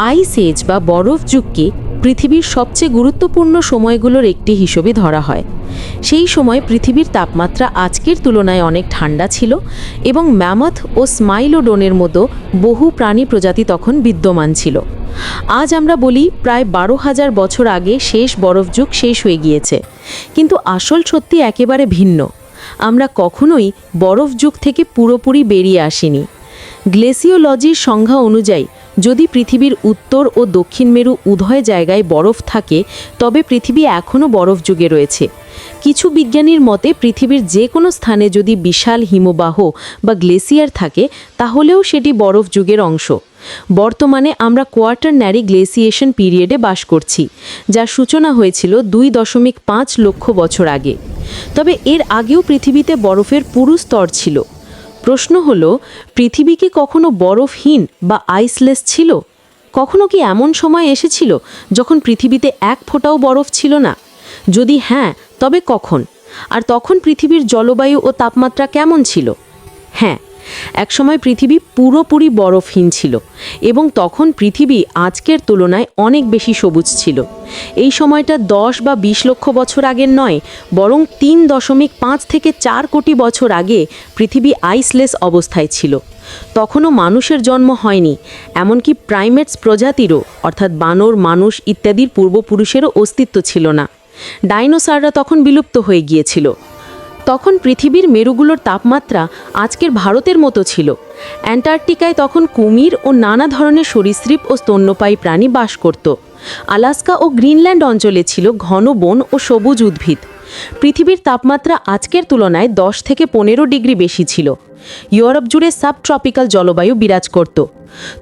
আইস age বা বরফ যুগকে পৃথিবীর সবচেয়ে গুরুত্বপূর্ণ সময়গুলোর একটি হিসেবে ধরা হয়। সেই সময় পৃথিবীর তাপমাত্রা আজকের তুলনায় অনেক ঠান্ডা ছিল এবং ম্যামথ ও স্মাইলোডনের মতো বহু প্রাণী প্রজাতি তখন বিদ্যমান ছিল। আজ আমরা বলি প্রায় 12,000 বছর আগে শেষ বরফ যুগ শেষ হয়ে গিয়েছে, কিন্তু আসল সত্যি একেবারে ভিন্ন। আমরা কখনোই বরফ যুগ থেকে পুরোপুরি বেরিয়ে আসিনি। গ্লেসিওলজির সংজ্ঞা অনুযায়ী যদি পৃথিবীর উত্তর ও দক্ষিণ মেরু উভয় জায়গায় বরফ থাকে, তবে পৃথিবী এখনও বরফ যুগে রয়েছে। কিছু বিজ্ঞানীর মতে পৃথিবীর যে কোনো স্থানে যদি বিশাল হিমবাহ বা গ্লেসিয়ার থাকে, তাহলেও সেটি বরফ যুগের অংশ। বর্তমানে আমরা কোয়াটারনারি গ্লেসিয়েশন পিরিয়ডে বাস করছি, যার সূচনা হয়েছিল 2.5 লক্ষ বছর আগে। তবে এর আগেও পৃথিবীতে বরফের পুরু স্তর ছিল। প্রশ্ন হলো, পৃথিবী কি কখনো বরফহীন বা আইসলেস ছিল? কখনো কি এমন সময় এসেছিল যখন পৃথিবীতে এক ফোঁটাও বরফ ছিল না? যদি হ্যাঁ, তবে কখন? আর তখন পৃথিবীর জলবায়ু ও তাপমাত্রা কেমন ছিল? হ্যাঁ, একসময় পৃথিবী পুরোপুরি বরফহীন ছিল এবং তখন পৃথিবী আজকের তুলনায় অনেক বেশি সবুজ ছিল। এই সময়টা 10 বা 20 লক্ষ বছর আগের নয়, বরং 3.5 থেকে 4 কোটি বছর আগে পৃথিবী আইসলেস অবস্থায় ছিল। তখনও মানুষের জন্ম হয়নি, এমনকি প্রাইমেটস প্রজাতিরও অর্থাৎ বানর, মানুষ ইত্যাদির পূর্বপুরুষেরও অস্তিত্ব ছিল না। ডাইনোসররা তখন বিলুপ্ত হয়ে গিয়েছিল। তখন পৃথিবীর মেরুগুলোর তাপমাত্রা আজকের ভারতের মতো ছিল। অ্যান্টার্কটিকায় তখন কুমির ও নানা ধরনের সরীসৃপ ও স্তন্যপায়ী প্রাণী বাস করত। আলাস্কা ও গ্রিনল্যান্ড অঞ্চলে ছিল ঘন বন ও সবুজ উদ্ভিদ। পৃথিবীর তাপমাত্রা আজকের তুলনায় 10 থেকে 15 ডিগ্রি বেশি ছিল। ইউরোপ জুড়ে সাবট্রপিক্যাল জলবায়ু বিরাজ করত।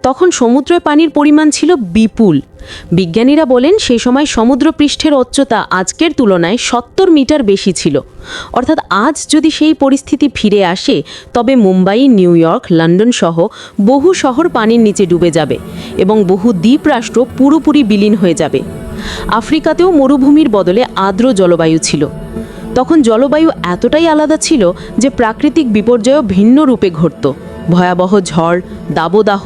তখন সমুদ্রের পানির পরিমাণ ছিল বিপুল। বিজ্ঞানীরা বলেন সেই সময় সমুদ্রপৃষ্ঠের উচ্চতা আজকের তুলনায় 70 মিটার বেশি ছিল। অর্থাৎ আজ যদি সেই পরিস্থিতি ফিরে আসে, তবে মুম্বাই, নিউ ইয়র্ক, লন্ডন সহ বহু শহর পানির নিচে ডুবে যাবে এবং বহু দ্বীপরাষ্ট্র পুরোপুরি বিলীন হয়ে যাবে। আফ্রিকাতেও মরুভূমির বদলে আর্দ্র জলবায়ু ছিল। তখন জলবায়ু এতটাই আলাদা ছিল যে প্রাকৃতিক বিপর্যয়ও ভিন্ন রূপে ঘটত। ভয়াবহ ঝড়, দাবদাহ,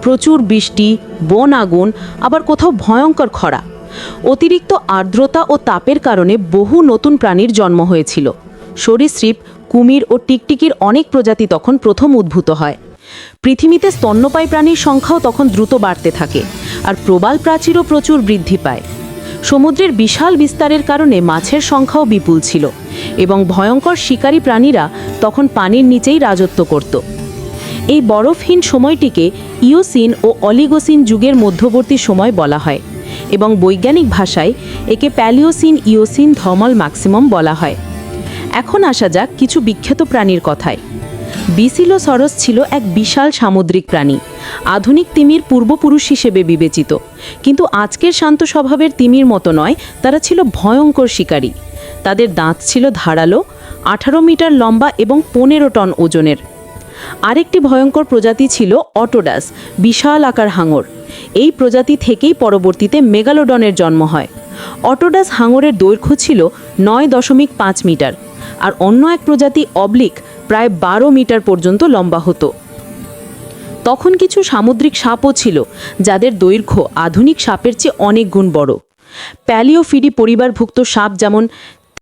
প্রচুর বৃষ্টি, বন আগুন, আবার কোথাও ভয়ঙ্কর খরা। অতিরিক্ত আর্দ্রতা ও তাপের কারণে বহু নতুন প্রাণীর জন্ম হয়েছিল। সরীসৃপ, কুমির ও টিকটিকির অনেক প্রজাতি তখন প্রথম উদ্ভূত হয়। পৃথিবীতে স্তন্যপায়ী প্রাণীর সংখ্যাও তখন দ্রুত বাড়তে থাকে, আর প্রবাল প্রাচীরও প্রচুর বৃদ্ধি পায়। সমুদ্রের বিশাল বিস্তারের কারণে মাছের সংখ্যাও বিপুল ছিল এবং ভয়ঙ্কর শিকারী প্রাণীরা তখন পানির নিচেই রাজত্ব করত। এই বরফহীন সময়টিকে ইওসিন ও অলিগোসিন যুগের মধ্যবর্তী সময় বলা হয় এবং বৈজ্ঞানিক ভাষায় একে প্যালিওসিন ইওসিন থার্মাল ম্যাক্সিমাম বলা হয়। এখন আসা যাক কিছু বিখ্যাত প্রাণীর কথায়। বিসিলোসরস ছিল এক বিশাল সামুদ্রিক প্রাণী, আধুনিক তিমির পূর্বপুরুষ হিসেবে বিবেচিত। কিন্তু আজকের শান্ত স্বভাবের তিমির মতো নয়, তারা ছিল ভয়ঙ্কর শিকারী। তাদের দাঁত ছিল ধারালো, 18 মিটার লম্বা এবং 15 টন ওজনের। আরেকটি ভয়ঙ্কর প্রজাতি ছিল অটোডাস, বিশাল আকার হাঙর। এই প্রজাতি থেকেই পরবর্তীতে মেগালোডনের জন্ম হয়। অটোডাস হাঙরের দৈর্ঘ্য ছিল 9.5 মিটার, আর অন্য এক প্রজাতি অবলিক প্রায় 12 মিটার পর্যন্ত লম্বা হতো। তখন কিছু সামুদ্রিক সাপও ছিল, যাদের দৈর্ঘ্য আধুনিক সাপের চেয়ে অনেক গুণ বড়। প্যালিওফিডি পরিবারভুক্ত সাপ যেমন